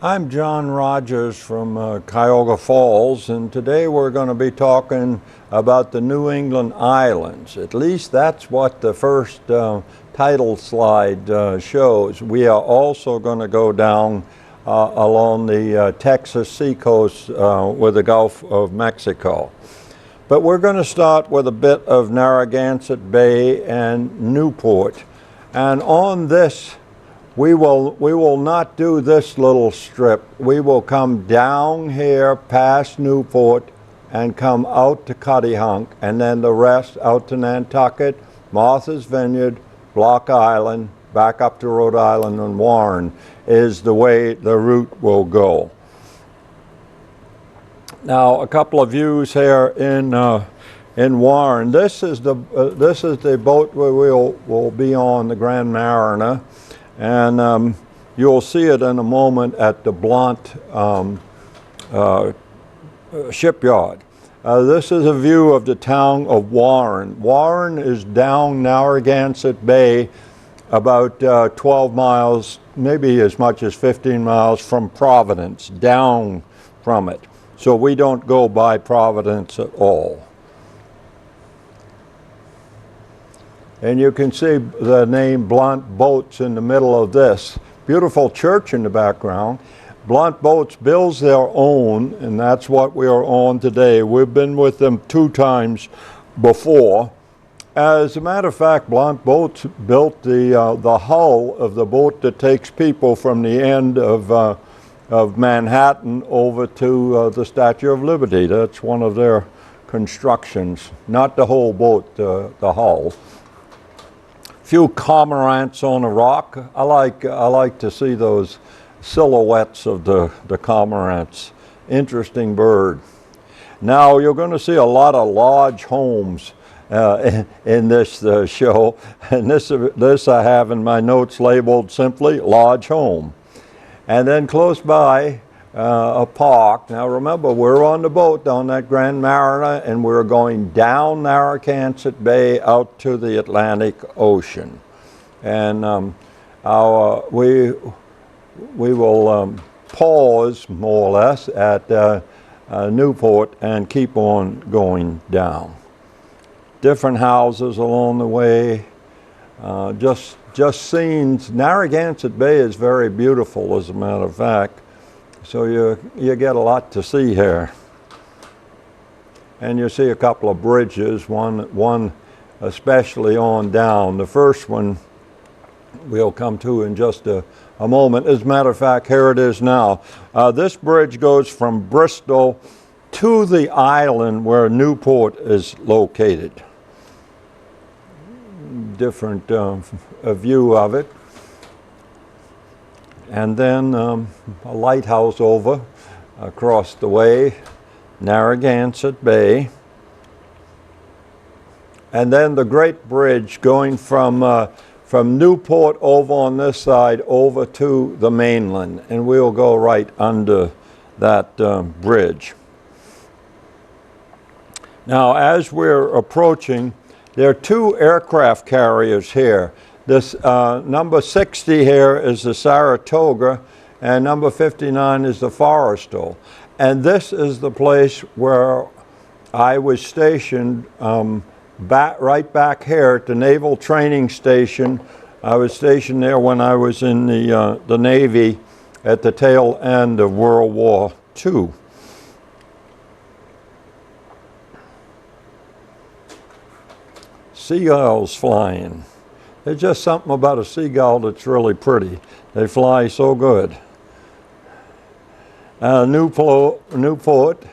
I'm John Rodgers from Cuyahoga Falls, and today we're going to be talking about the New England Islands. At least that's what the first title slide shows. We are also going to go down along the Texas seacoast with the Gulf of Mexico. But we're going to start with a bit of Narragansett Bay and Newport. And on this, we will not do this little strip. We will come down here past Newport and come out to Cuttyhunk, and then the rest out to Nantucket, Martha's Vineyard, Block Island, back up to Rhode Island and Warren is the way the route will go. Now, a couple of views here in Warren. This is the boat where we'll be on, the Grand Mariner. And you'll see it in a moment at the Blount shipyard. This is a view of the town of Warren. Warren is down Narragansett Bay about 12 miles, maybe as much as 15 miles from Providence, down from it. So we don't go by Providence at all. And you can see the name Blount Boats in the middle of this. Beautiful church in the background. Blount Boats builds their own, and that's what we are on today. We've been with them 2 times before. As a matter of fact, Blount Boats built the hull of the boat that takes people from the end of Manhattan over to the Statue of Liberty. That's one of their constructions. Not the whole boat, the hull. Few cormorants on a rock. I like to see those silhouettes of the cormorants. Interesting bird. Now you're going to see a lot of large homes in this show, and this I have in my notes labeled simply large home. And then close by a park. Now remember, we're on the boat on that Grand Mariner, and we're going down Narragansett Bay out to the Atlantic Ocean. And we will pause more or less at Newport and keep on going down. Different houses along the way, just scenes. Narragansett Bay is very beautiful, as a matter of fact. So you get a lot to see here. And you see a couple of bridges, one especially on down. The first one we'll come to in just a moment. As a matter of fact, here it is now. This bridge goes from Bristol to the island where Newport is located. Different a view of it. And then a lighthouse over across the way, Narragansett Bay. And then the great bridge going from Newport over on this side over to the mainland. And we'll go right under that bridge. Now, as we're approaching, there are 2 aircraft carriers here. This number 60 here is the Saratoga, and number 59 is the Forrestal. And this is the place where I was stationed right back here at the Naval Training Station. I was stationed there when I was in the Navy at the tail end of World War II. Seagulls flying. There's just something about a seagull that's really pretty. They fly so good. Newport,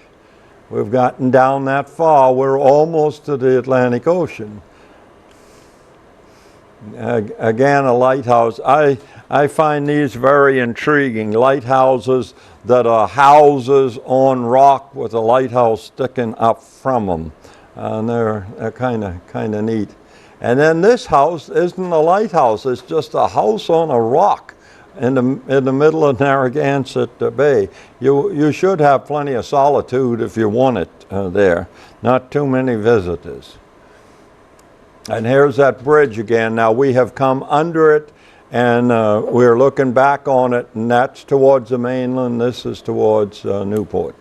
we've gotten down that far. We're almost to the Atlantic Ocean. Again, a lighthouse. I find these very intriguing. Lighthouses that are houses on rock with a lighthouse sticking up from them. And they're kind of neat. And then this house isn't a lighthouse, it's just a house on a rock in the middle of Narragansett Bay. You should have plenty of solitude if you want it there. Not too many visitors. And here's that bridge again. Now we have come under it, and we're looking back on it, and that's towards the mainland. This is towards Newport.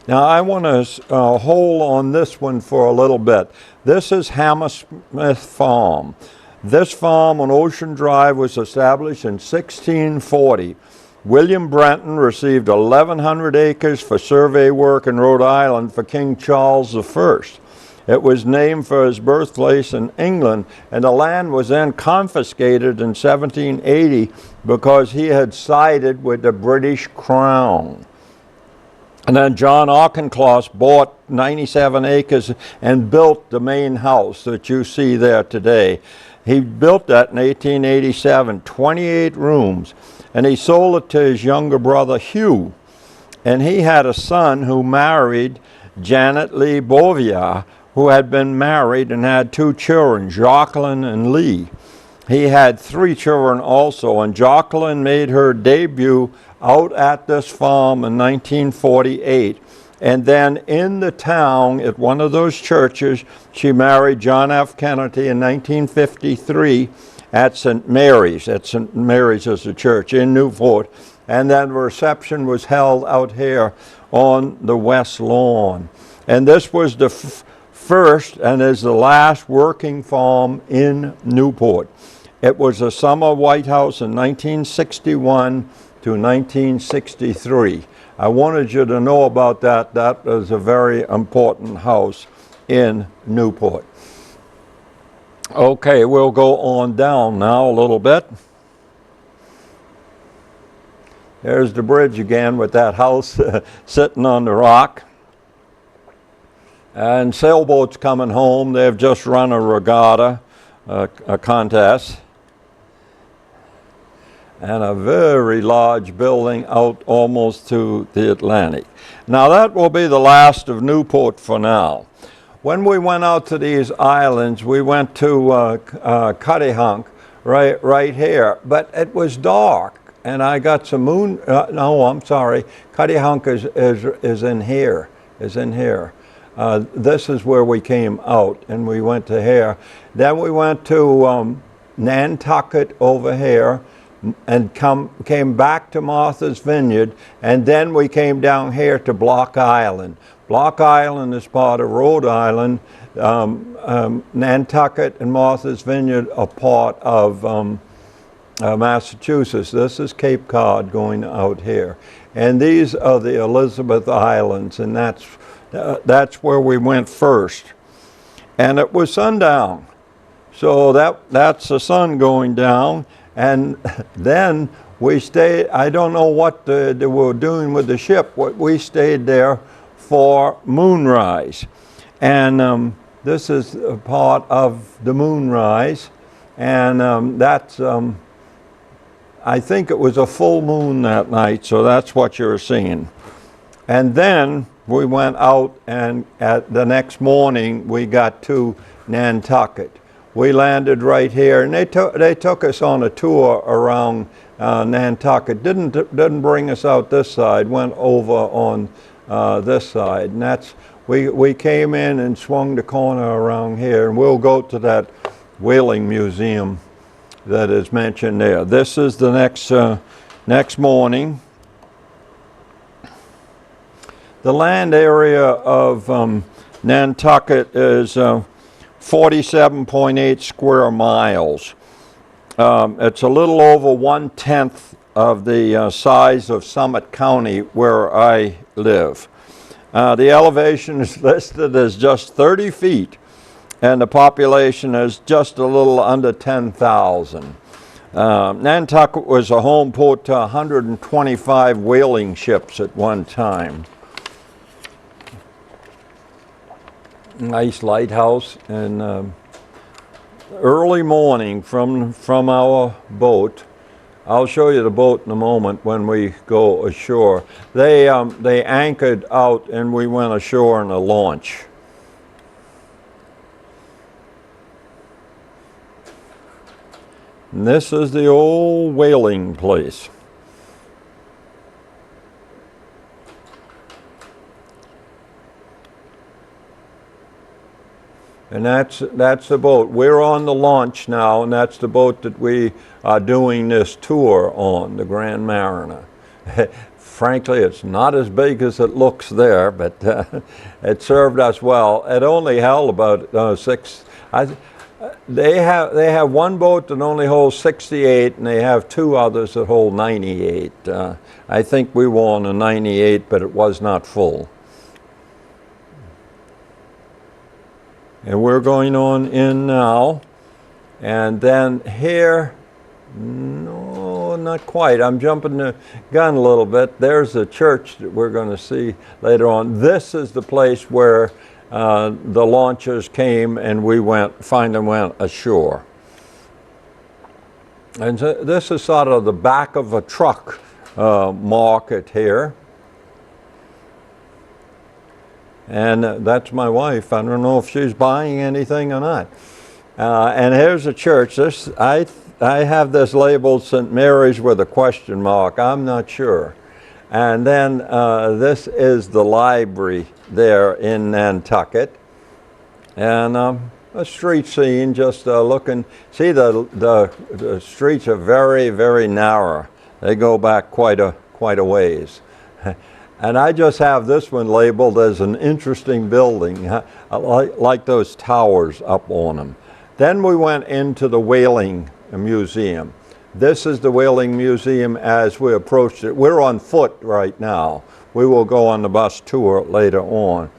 Now I want to hold on this one for a little bit. This is Hammersmith Farm. This farm on Ocean Drive was established in 1640. William Brenton received 1,100 acres for survey work in Rhode Island for King Charles I. It was named for his birthplace in England, and the land was then confiscated in 1780 because he had sided with the British Crown. And then John Auchincloss bought 97 acres and built the main house that you see there today. He built that in 1887, 28 rooms, and he sold it to his younger brother Hugh. And he had a son who married Janet Lee Bouvier, who had been married and had 2 children, Jacqueline and Lee. He had 3 children also, and Jacqueline made her debut out at this farm in 1948. And then in the town, at one of those churches, she married John F. Kennedy in 1953 at St. Mary's. At St. Mary's is a church in Newport. And then the reception was held out here on the west lawn. And this was the first and is the last working farm in Newport. It was a summer White House in 1961 to 1963. I wanted you to know about that. That was a very important house in Newport. Okay, we'll go on down now a little bit. There's the bridge again with that house sitting on the rock. And sailboats coming home. They've just run a regatta, a contest. And a very large building out almost to the Atlantic. Now that will be the last of Newport for now. When we went out to these islands, we went to Cuttyhunk right here, but it was dark, and I got some moon. No, I'm sorry. Cuttyhunk is in here. This is where we came out, and we went to here. Then we went to Nantucket over here, and came back to Martha's Vineyard, and then we came down here to Block Island. Block Island is part of Rhode Island. Nantucket and Martha's Vineyard are part of Massachusetts. This is Cape Cod going out here. And these are the Elizabeth Islands, and that's where we went first. And it was sundown. So that's the sun going down. And then we stayed, I don't know what they were doing with the ship, we stayed there for moonrise. And this is a part of the moonrise. And that's, I think it was a full moon that night, so that's what you're seeing. And then we went out, and at the next morning we got to Nantucket. We landed right here, and they took us on a tour around Nantucket. Didn't bring us out this side. Went over on this side, and that's we came in and swung the corner around here, and we'll go to that whaling museum that is mentioned there. This is the next morning. The land area of Nantucket is 47.8 square miles. It's a little over 1/10 of the size of Summit County where I live. The elevation is listed as just 30 feet, and the population is just a little under 10,000. Nantucket was a home port to 125 whaling ships at one time. Nice lighthouse, and early morning from our boat. I'll show you the boat in a moment when we go ashore. They anchored out, and we went ashore in a launch. And this is the old whaling place. And that's the boat. We're on the launch now, and that's the boat that we are doing this tour on, the Grand Mariner. Frankly, it's not as big as it looks there, but it served us well. It only held about six. They have one boat that only holds 68, and they have two others that hold 98. I think we were on a 98, but it was not full. And we're going on in now. And then here, no, not quite. I'm jumping the gun a little bit. There's a church that we're going to see later on. This is the place where the launchers came and we finally went ashore. And so this is sort of the back of a truck market here. And that's my wife. I don't know if she's buying anything or not. And here's a church. I have this labeled St. Mary's with a question mark. I'm not sure. And then this is the library there in Nantucket. And a street scene, just looking. See, the streets are very, very narrow. They go back quite a ways. And I just have this one labeled as an interesting building, like those towers up on them. Then we went into the Whaling Museum. This is the Whaling Museum as we approached it. We're on foot right now. We will go on the bus tour later on.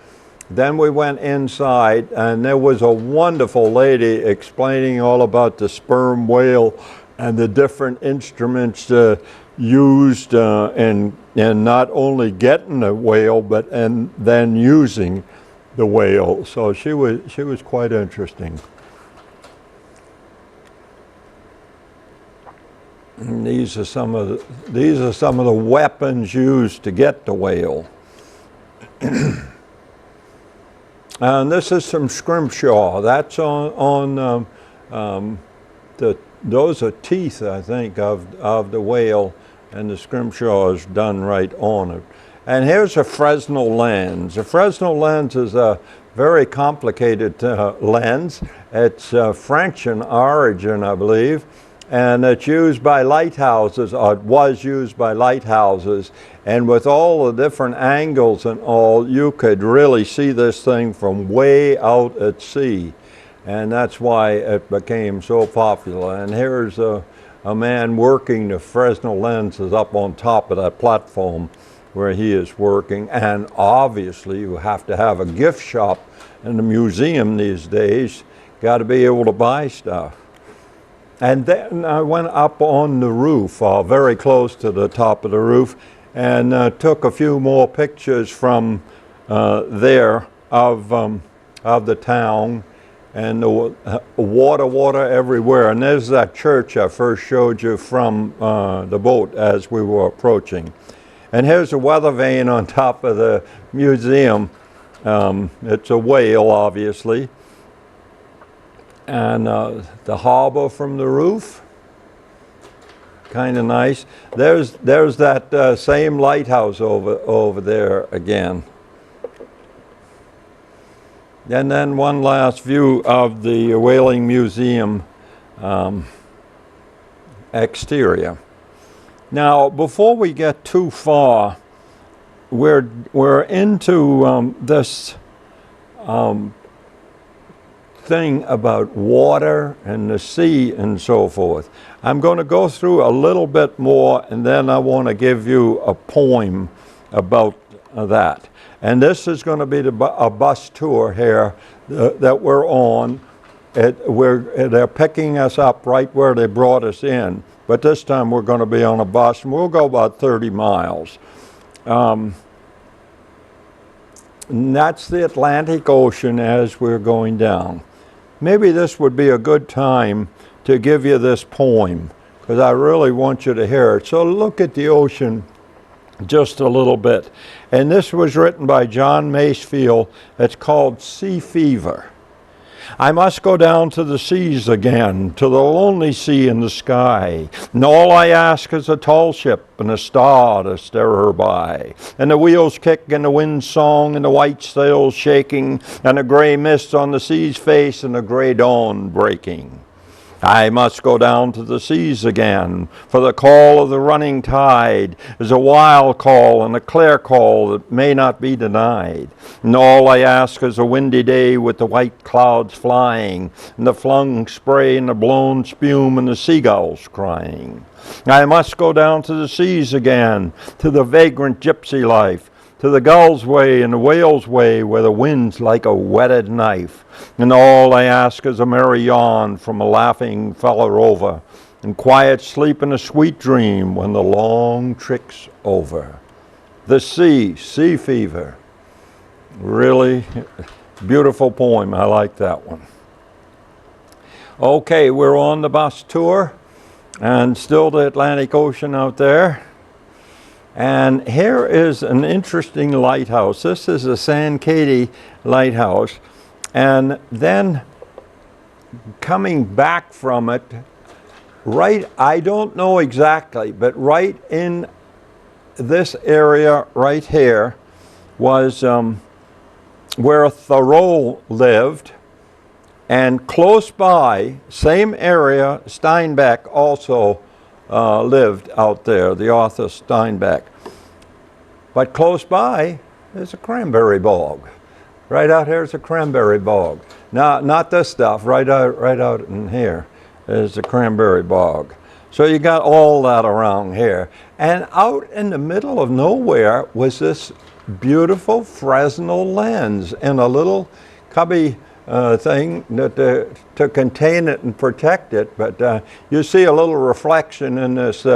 Then we went inside, and there was a wonderful lady explaining all about the sperm whale and the different instruments used in not only getting the whale, but then using the whale. So she was quite interesting. And these are some of the weapons used to get the whale. And this is some scrimshaw. That's on those are teeth, I think, of the whale, and the scrimshaw is done right on it. And here's a Fresnel lens. A Fresnel lens is a very complicated lens. It's French in origin, I believe, and it's used by lighthouses, or it was used by lighthouses. And with all the different angles and all, you could really see this thing from way out at sea. And that's why it became so popular. And here's a man working the Fresnel lenses up on top of that platform where he is working. And obviously you have to have a gift shop in the museum these days. Got to be able to buy stuff. And then I went up on the roof, very close to the top of the roof, and took a few more pictures from there of the town. And the water everywhere. And there's that church I first showed you from the boat as we were approaching. And here's a weather vane on top of the museum. It's a whale, obviously. And the harbor from the roof. Kind of nice. There's that same lighthouse over there again. And then one last view of the Whaling Museum exterior. Now, before we get too far, we're into this thing about water and the sea and so forth. I'm going to go through a little bit more, and then I want to give you a poem about that. And this is going to be a bus tour here that we're on. They're picking us up right where they brought us in. But this time we're going to be on a bus, and we'll go about 30 miles. And that's the Atlantic Ocean as we're going down. Maybe this would be a good time to give you this poem, because I really want you to hear it. So look at the ocean just a little bit. And this was written by John Masefield. It's called Sea Fever. I must go down to the seas again, to the lonely sea in the sky. And all I ask is a tall ship and a star to steer her by. And the wheels kick and the wind's song and the white sails shaking and a gray mist on the sea's face and a gray dawn breaking. I must go down to the seas again, for the call of the running tide is a wild call and a clear call that may not be denied. And all I ask is a windy day with the white clouds flying, and the flung spray and the blown spume and the seagulls crying. I must go down to the seas again, to the vagrant gypsy life, to the gull's way and the whale's way where the wind's like a whetted knife. And all I ask is a merry yawn from a laughing fellow rover, and quiet sleep and a sweet dream when the long trick's over. The sea fever. Really beautiful poem. I like that one. Okay, we're on the bus tour, and still the Atlantic Ocean out there. And here is an interesting lighthouse. This is a San Katie lighthouse. And then coming back from it, right, I don't know exactly, but right in this area right here was where Thoreau lived. And close by, same area, Steinbeck also lived out there, the author Steinbeck. But close by is a cranberry bog. Right out here is a cranberry bog. Now, not this stuff, right out in here is a cranberry bog. So you got all that around here. And out in the middle of nowhere was this beautiful Fresnel lens in a little cubby thing that, to contain it and protect it. But you see a little reflection in this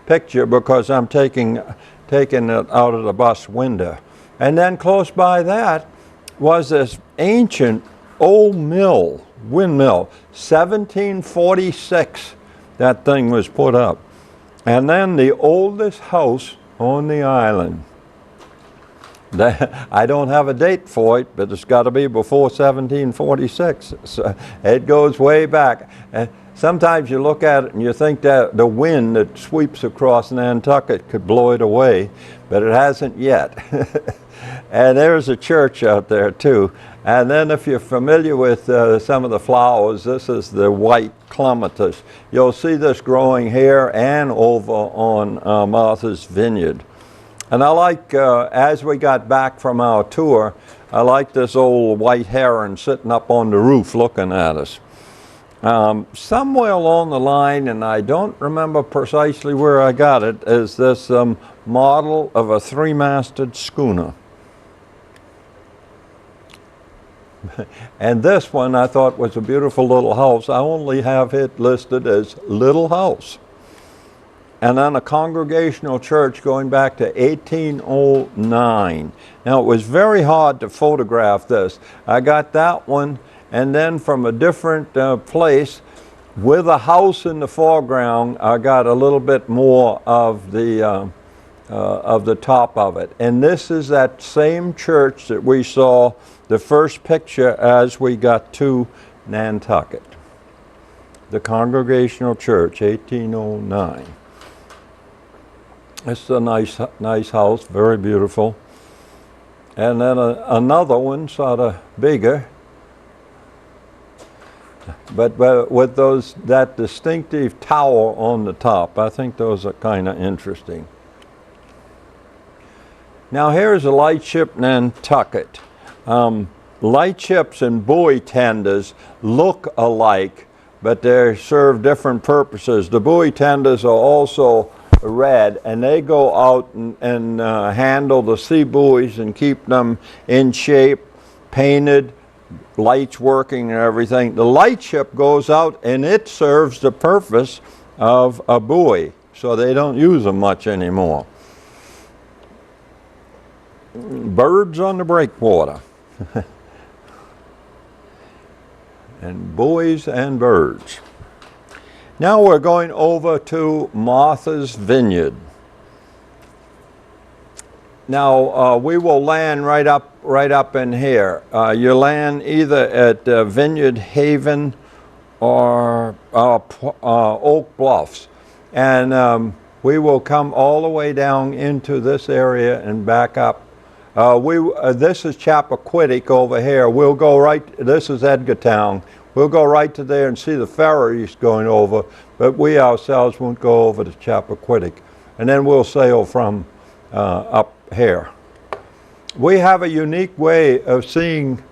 picture because I'm taking it out of the bus window. And then close by that was this ancient old windmill, 1746 that thing was put up. And then the oldest house on the island. I don't have a date for it, but it's got to be before 1746. So it goes way back. And sometimes you look at it and you think that the wind that sweeps across Nantucket could blow it away, but it hasn't yet. And there's a church out there too. And then if you're familiar with some of the flowers, this is the white clematis. You'll see this growing here and over on Martha's Vineyard. And I like, as we got back from our tour, I like this old white heron sitting up on the roof looking at us. Somewhere along the line, and I don't remember precisely where I got it, is this model of a three-masted schooner. And this one I thought was a beautiful little house. I only have it listed as Little House. And then a Congregational church going back to 1809. Now it was very hard to photograph this. I got that one, and then from a different place with a house in the foreground, I got a little bit more of the top of it. And this is that same church that we saw the first picture as we got to Nantucket. The Congregational Church, 1809. It's a nice house, very beautiful. And then another one, sort of bigger, but with that distinctive tower on the top. I think those are kind of interesting. Now here's a lightship Nantucket. Lightships and buoy tenders look alike, but they serve different purposes. The buoy tenders are also red, and they go out and handle the sea buoys and keep them in shape, painted, lights working and everything. The lightship goes out and it serves the purpose of a buoy, so they don't use them much anymore. Birds on the breakwater. And buoys and birds. Now we're going over to Martha's Vineyard. Now we will land right up right up in here. You land either at Vineyard Haven or Oak Bluffs. And we will come all the way down into this area and back up. This is Chappaquiddick over here. We'll go right, this is Edgartown. We'll go right to there and see the ferries going over, but we ourselves won't go over to Chappaquiddick. And then we'll sail from up here. We have a unique way of seeing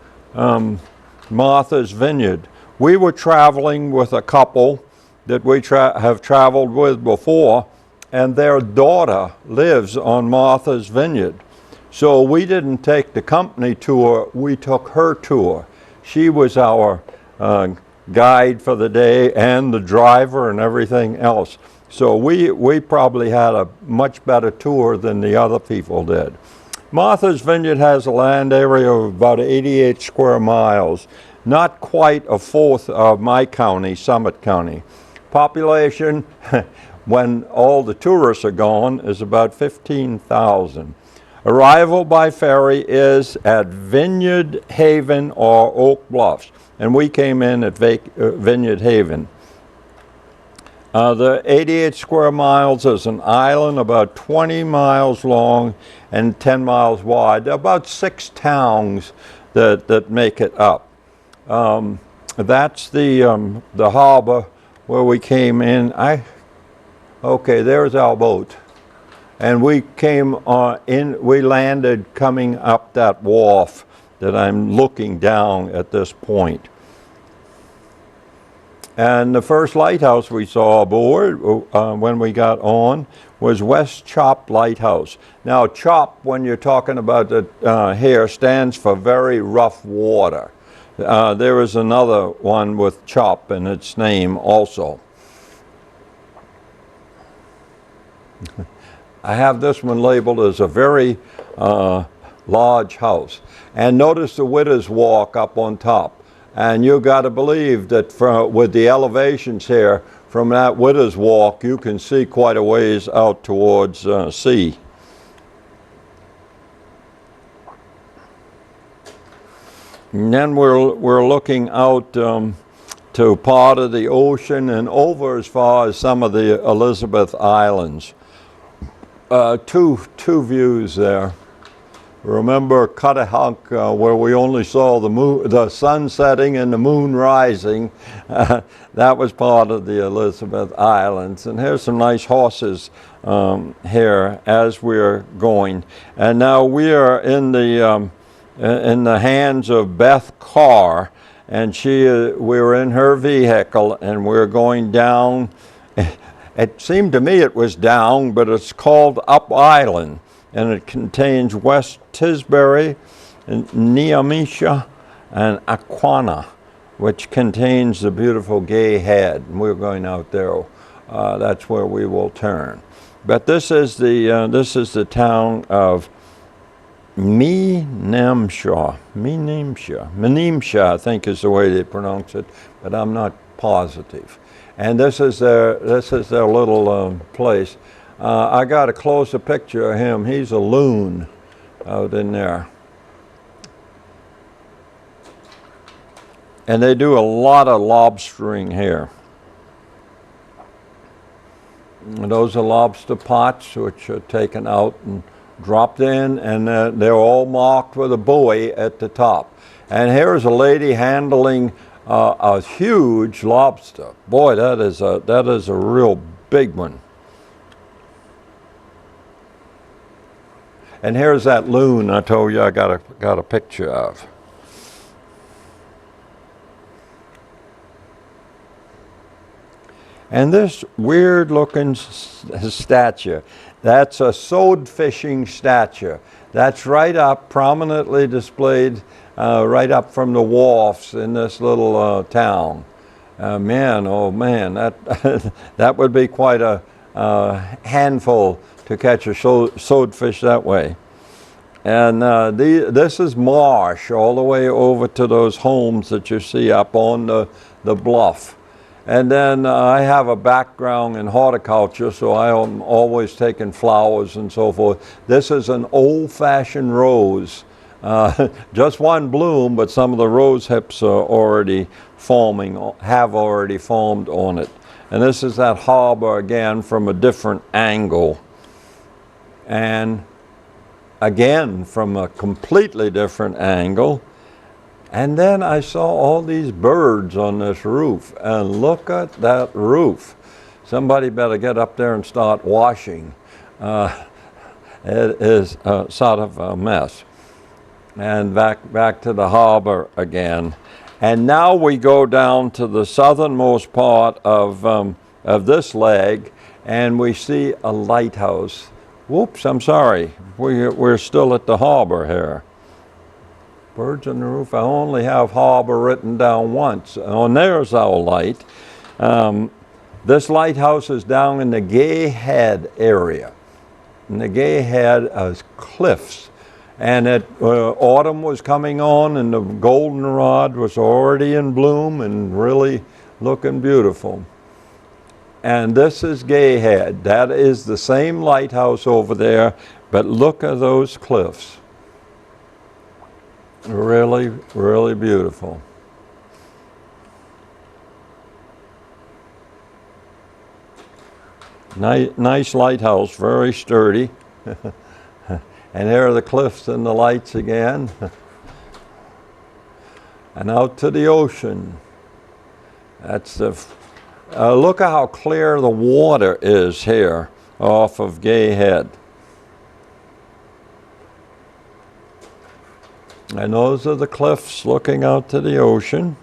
Martha's Vineyard. We were traveling with a couple that we have traveled with before, and their daughter lives on Martha's Vineyard. So we didn't take the company tour, we took her tour. She was our guide for the day and the driver and everything else. So we probably had a much better tour than the other people did. Martha's Vineyard has a land area of about 88 square miles, not quite a fourth of my county, Summit County. Population, when all the tourists are gone, is about 15,000. Arrival by ferry is at Vineyard Haven or Oak Bluffs, and we came in at Vineyard Haven. The 88 square miles is an island about 20 miles long and 10 miles wide. There are about 6 towns that make it up. That's the harbor where we came in. Okay, there's our boat. And we came we landed coming up that wharf that I'm looking down at this point. And the first lighthouse we saw aboard when we got on was West Chop Lighthouse. Now, chop, when you're talking about the here, stands for very rough water. There is another one with chop in its name also. I have this one labeled as a very large house. And notice the Widow's Walk up on top. And you got to believe that with the elevations here, from that Widow's Walk, you can see quite a ways out towards sea. And then we're looking out to part of the ocean and over as far as some of the Elizabeth Islands. Two views there. Remember Cuttahunk, where we only saw the sun setting and the moon rising. That was part of the Elizabeth Islands. And here's some nice horses here as we're going. And now we are in the hands of Beth Carr, and we're in her vehicle, and we're going down. It seemed to me it was down, but it's called Up Island, and it contains West Tisbury, and Neamisha, and Aquana, which contains the beautiful Gay Head. And we're going out there. That's where we will turn. But this is the town of Menimsha, I think is the way they pronounce it, but I'm not positive. And this is their little place. I got a closer picture of him. He's a loon out in there. And they do a lot of lobstering here. And those are lobster pots which are taken out and dropped in, and they're all marked with a buoy at the top. And here's a lady handling a huge lobster. Boy, that is a real big one. And here's that loon I told you I got a picture of. And this weird looking statue, that's a sword fishing statue. That's right up, prominently displayed right up from the wharfs in this little town. Man, oh man, that would be quite a handful to catch a swordfish that way. And this is marsh all the way over to those homes that you see up on the bluff. And then I have a background in horticulture, so I am always taking flowers and so forth. This is an old-fashioned rose Just one bloom, but some of the rose hips are already forming, have already formed on it. And this is that harbor again from a different angle. And again from a completely different angle. And then I saw all these birds on this roof, and look at that roof. Somebody better get up there and start washing. It is sort of a mess. And back to the harbor again. And now we go down to the southernmost part of this leg, and we see a lighthouse. Whoops, I'm sorry. We're still at the harbor here. Birds on the roof. I only have harbor written down once. Oh, and there's our light. This lighthouse is down in the Gay Head area. And the Gay Head is cliffs. And autumn was coming on, and the goldenrod was already in bloom and really looking beautiful. And this is Gay Head. That is the same lighthouse over there, but look at those cliffs. Really, really beautiful. Nice lighthouse, very sturdy. And here are the cliffs and the lights again. And out to the ocean. That's the. Look at how clear the water is here off of Gay Head. And those are the cliffs looking out to the ocean.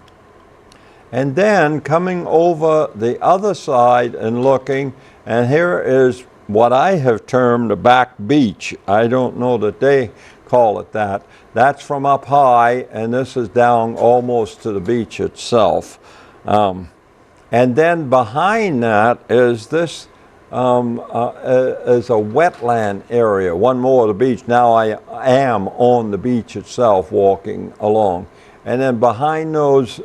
And then coming over the other side and looking, and here is what I have termed a back beach. I don't know that they call it that. That's from up high, and this is down almost to the beach itself. And then behind that is this is a wetland area, one more of the beach. Now I am on the beach itself walking along. And then behind those,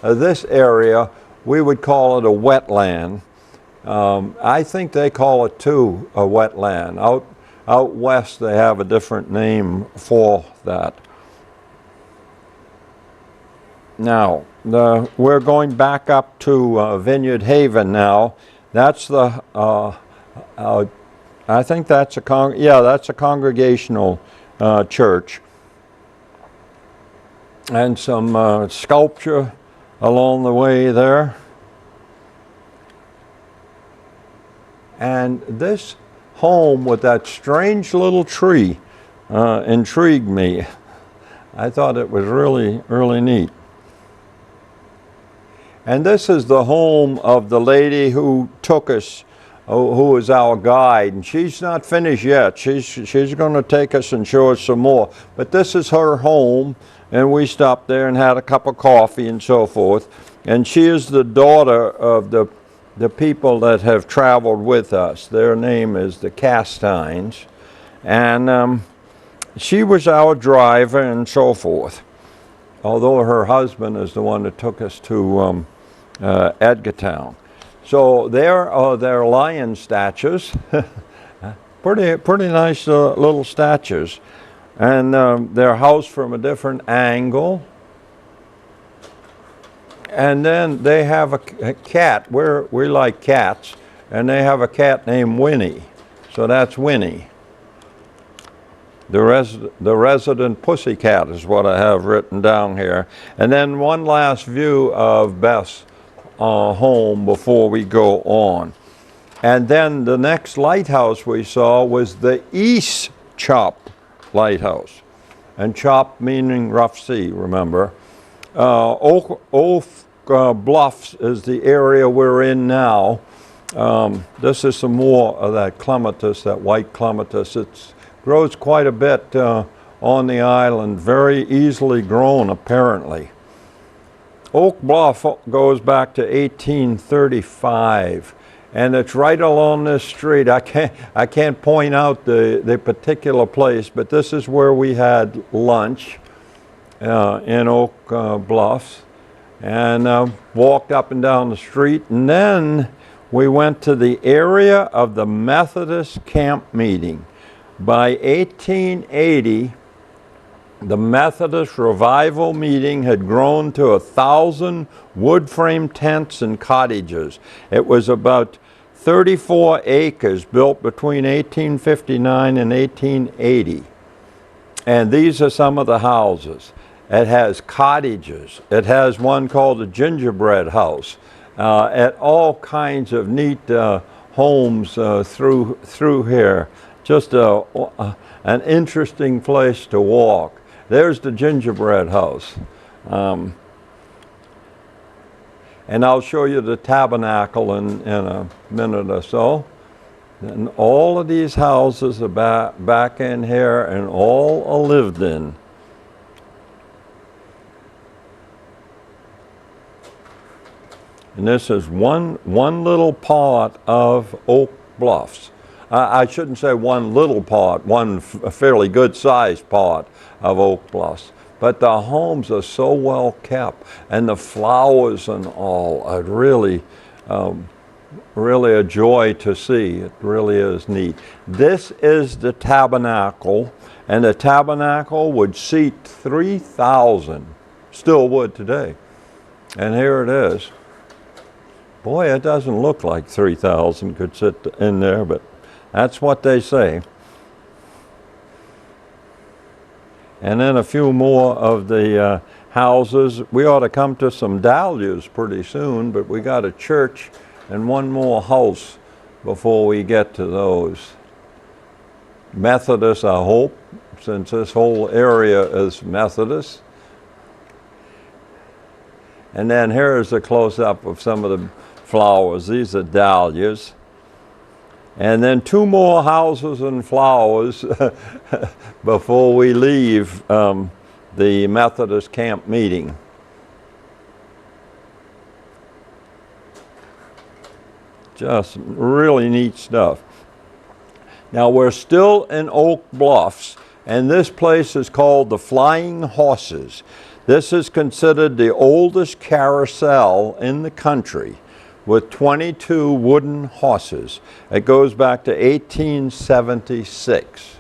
this area, we would call it a wetland. I think they call it too a wetland. Out west they have a different name for that. Now, we're going back up to Vineyard Haven now. That's the, I think that's that's a congregational church. And some sculpture along the way there. And this home with that strange little tree intrigued me. I thought it was really, really neat. And this is the home of the lady who took us, who was our guide. And she's not finished yet. She's going to take us and show us some more. But this is her home, and we stopped there and had a cup of coffee and so forth. And she is the daughter of the people that have traveled with us. Their name is the Castines. And she was our driver and so forth. Although her husband is the one that took us to Edgartown. So there are their lion statues. pretty nice little statues. And they're housed from a different angle. And then they have a cat. We like cats. And they have a cat named Winnie. So that's Winnie. The resident pussycat is what I have written down here. And then one last view of Beth's home before we go on. And then the next lighthouse we saw was the East Chop Lighthouse. And chop meaning rough sea, remember. Oak Bluffs is the area we're in now. This is some more of that clematis, that white clematis. It grows quite a bit on the island, very easily grown apparently. Oak Bluff goes back to 1835, and it's right along this street. I can't point out the particular place, but this is where we had lunch in Oak Bluffs, and walked up and down the street, and then we went to the area of the Methodist camp meeting. By 1880, The Methodist revival meeting had grown to 1,000 wood frame tents and cottages. It was about 34 acres built between 1859 and 1880. And these are some of the houses. It has cottages. It has one called the gingerbread house. At all kinds of neat homes through here. Just an interesting place to walk. There's the gingerbread house. And I'll show you the tabernacle in a minute or so. And all of these houses are back in here, and all are lived in. And this is one little part of Oak Bluffs. I shouldn't say one little part, a fairly good-sized part of Oak Bluffs. But the homes are so well kept, and the flowers and all are really a joy to see. It really is neat. This is the tabernacle, and the tabernacle would seat 3,000, still would today. And here it is. Boy, it doesn't look like 3,000 could sit in there, but that's what they say. And then a few more of the houses. We ought to come to some dahlias pretty soon, but we got a church and one more house before we get to those. Methodist, I hope, since this whole area is Methodist. And then here's a close-up of some of the flowers. These are dahlias. And then two more houses and flowers before we leave the Methodist camp meeting. Just really neat stuff. Now we're still in Oak Bluffs, and this place is called the Flying Horses. This is considered the oldest carousel in the country, with 22 wooden horses. It goes back to 1876.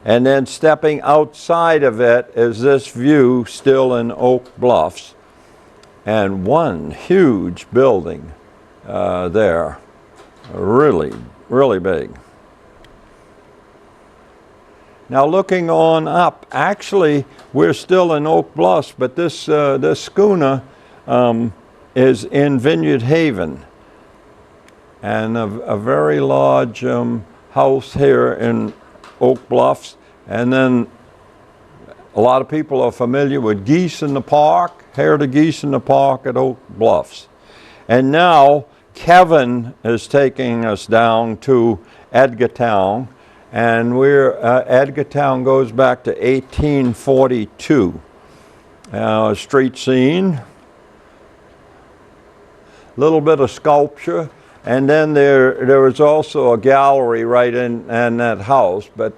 And then stepping outside of it is this view still in Oak Bluffs, and one huge building there, really, really big. Now looking on up, actually we're still in Oak Bluffs, but this schooner is in Vineyard Haven, and a very large house here in Oak Bluffs. And then a lot of people are familiar with Geese in the Park. Here are the geese in the park at Oak Bluffs. And now Kevin is taking us down to Edgartown, and Edgartown goes back to 1842. Street scene. Little bit of sculpture, and then there was also a gallery right in that house. But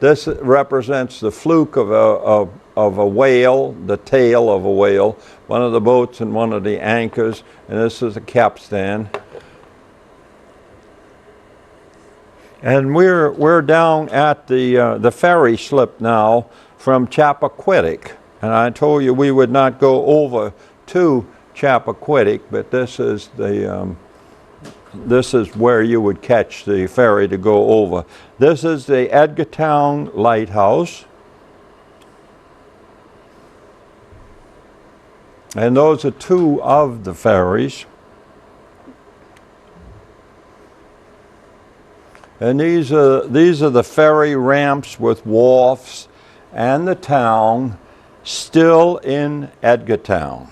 this represents the fluke of a whale, the tail of a whale, one of the boats and one of the anchors, and this is a capstan. And we're down at the ferry slip now from Chappaquiddick, and I told you we would not go over to Chappaquiddick, but this is where you would catch the ferry to go over. This is the Edgartown Lighthouse, and those are two of the ferries. And these are the ferry ramps with wharfs and the town still in Edgartown.